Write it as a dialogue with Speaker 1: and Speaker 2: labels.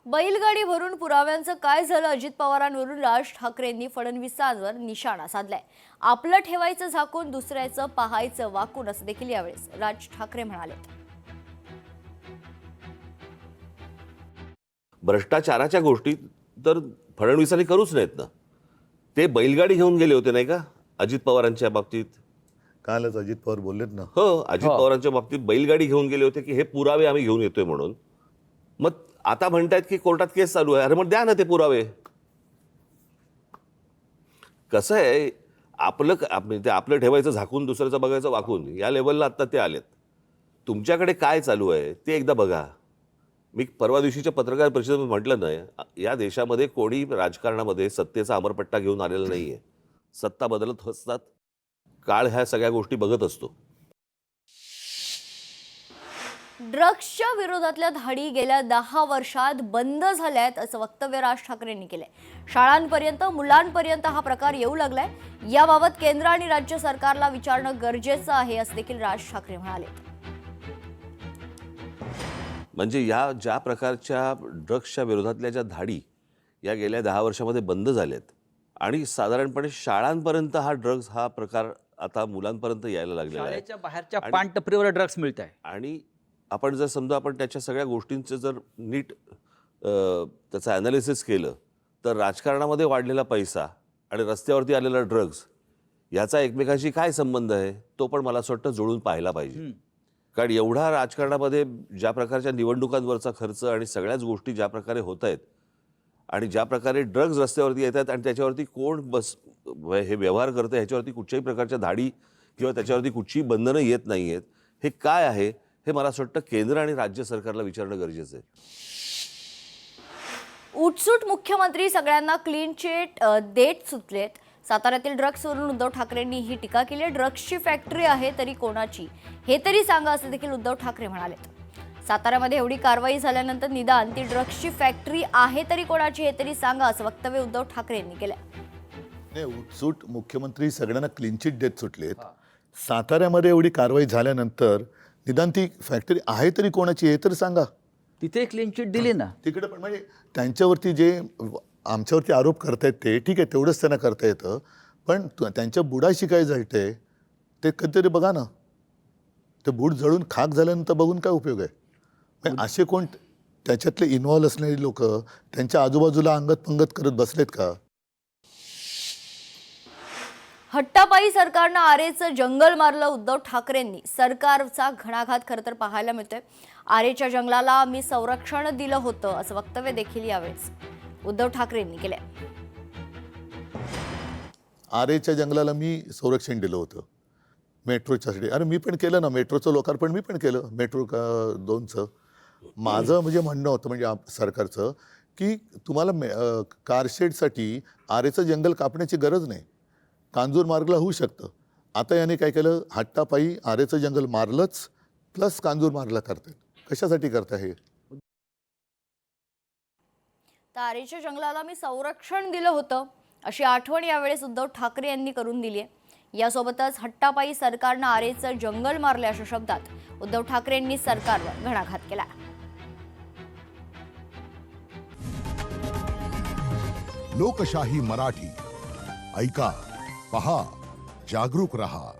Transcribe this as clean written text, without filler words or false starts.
Speaker 1: बैलगाडी भरून पुराव्यांचं काय झालं? अजित पवारांवरून राज ठाकरेंनी फडणवीसांवर निशाणा साधलाय. आपलं ठेवायचं झाकून, दुसऱ्याचं पाहायचं वाकून, असं देखील यावेळेस राज ठाकरे म्हणाले.
Speaker 2: भ्रष्टाचाराच्या गोष्टी तर फडणवीसांनी करूच नाहीत ना. ते बैलगाडी घेऊन गेले होते नाही का अजित पवारांच्या बाबतीत.
Speaker 3: कालच अजित पवार बोललेत ना.
Speaker 2: हो, अजित पवारांच्या बाबतीत बैलगाडी घेऊन गेले होते की हे पुरावे आम्ही घेऊन येतोय म्हणून. मग आता म्हणतायत की कोर्टात केस चालू आहे. अरे मग द्या ना ते पुरावे. कसं आहे, आपलं ठेवायचं झाकून, दुसऱ्याचं बघायचं वाकून, या लेवलला आता ते आलेत. तुमच्याकडे काय चालू आहे ते एकदा बघा. मी परवा दिवशीच्या पत्रकार परिषदेत म्हटलं नाही, या देशामध्ये कोणी राजकारणामध्ये सत्तेचा अमरपट्टा घेऊन आलेला नाहीये. सत्ता बदलत असतात, काळ ह्या सगळ्या गोष्टी बघत असतो.
Speaker 1: ड्रग्सच्या विरोधातल्या धाडी गेल्या 10 वर्षात बंद झाल्यात, असं वक्तव्य राज ठाकरेंनी केलंय. शाळांपर्यंत, मुलांपर्यंत हा प्रकार येऊ लागलाय. याबाबत केंद्र आणि राज्य सरकारला विचारणं गरजेचं आहे, असं देखील राज ठाकरे म्हणाले.
Speaker 2: म्हणजे या ज्या प्रकारच्या ड्रग्सच्या विरोधातल्या ज्या धाडी या गेल्या 10 वर्षामध्ये बंद झाल्यात आणि साधारणपणे शाळांपर्यंत हा ड्रग्स हा प्रकार आता मुलांपर्यंत यायला लागलेला आहे.
Speaker 4: शाळेच्या बाहेरच्या पानटपरीवर ड्रग्स मिळत आहे.
Speaker 2: आणि आपण जर समजा आपण त्याच्या सगळ्या गोष्टींचं जर नीट त्याचं ॲनालिसिस केलं तर राजकारणामध्ये वाढलेला पैसा आणि रस्त्यावरती आलेला ड्रग्स याचा एकमेकांशी काय संबंध आहे तो पण मला असं वाटतं जुळून पाहायला पाहिजे. कारण एवढा राजकारणामध्ये ज्या प्रकारच्या निवडणुकांवरचा खर्च आणि सगळ्याच गोष्टी ज्या प्रकारे होत आहेत आणि ज्या प्रकारे ड्रग्ज रस्त्यावरती येतात आणि त्याच्यावरती कोण हे व्यवहार करतं, ह्याच्यावरती कुठच्याही प्रकारच्या धाडी किंवा त्याच्यावरती कुठचीही बंधनं येत नाही आहेत, हे काय आहे हे मला असं वाटतं केंद्र आणि राज्य सरकारला विचारणं गरजेचं आहे.
Speaker 1: उठसूट मुख्यमंत्री सगळ्यांना क्लीन चिट देत सुटलेत. साताऱ्यातील ड्रग्सवरून उद्धव ठाकरेंनी ही टीका केली. ड्रग्सची फॅक्टरी आहे तरी कोणाची हे तरी सांगा, असं देखील उद्धव ठाकरे म्हणाले. साताऱ्यामध्ये एवढी कारवाई झाल्यानंतर निदान ती ड्रग्सची फॅक्टरी आहे तरी कोणाची हे तरी सांगा, असं वक्तव्य उद्धव ठाकरे यांनी केलंय.
Speaker 3: नाही, उठसूट मुख्यमंत्री सगळ्यांना क्लीन चिट देत सुटलेत. साताऱ्यामध्ये एवढी कारवाई झाल्यानंतर निदान ती फॅक्टरी आहे तरी कोणाची हे तरी सांगा.
Speaker 4: तिथे क्लीन चिट दिली ना.
Speaker 3: तिकडे पण म्हणजे त्यांच्यावरती जे आमच्यावरती आरोप करतायत ते ठीक आहे, तेवढंच त्यांना करता येतं. पण त्यांच्या बुडाशी काय जळतंय ते कधीतरी बघा ना. ते बूड जळून खाक झाल्यानंतर बघून काय उपयोग आहे? म्हणजे असे कोण त्याच्यातले इन्व्हॉल्व असणारी लोक त्यांच्या आजूबाजूला अंगत पंगत करत बसलेत का?
Speaker 1: हट्टापायी सरकारनं आरेचं जंगल मारलं. उद्धव ठाकरेंनी सरकारचा घणाघात खरं तर पाहायला मिळतोय. आरेच्या जंगलाला आम्ही संरक्षण दिलं होतं, असं वक्तव्य देखील यावेळेस उद्धव ठाकरेंनी केलंय.
Speaker 3: आरेच्या जंगलाला मी संरक्षण दिलं होतं मेट्रोच्यासाठी. अरे मी पण केलं ना, मेट्रोचं लोकार्पण मी पण केलं, मेट्रो 2चं. माझं म्हणजे म्हणणं होतं म्हणजे सरकारचं की तुम्हाला कारशेडसाठी आरेचं जंगल कापण्याची गरज नाही, कांजूर मार्गला होऊ शकतं. आता याने काय केलं, हट्टापायी आरेचं जंगल मारलंच प्लस कांजूर मार्गला करतायत. कशासाठी करता हे?
Speaker 1: तर आरेच्या जंगलाला मी संरक्षण दिलं होतं अशी आठवण यावेळेस उद्धव ठाकरे यांनी करून दिली आहे. यासोबतच हट्टापायी सरकारनं आरेचं जंगल मारले, अशा शब्दात उद्धव ठाकरेंनी सरकारवर घणाघात केला.
Speaker 5: लोकशाही मराठी ऐका, पहा, जागरूक रहा.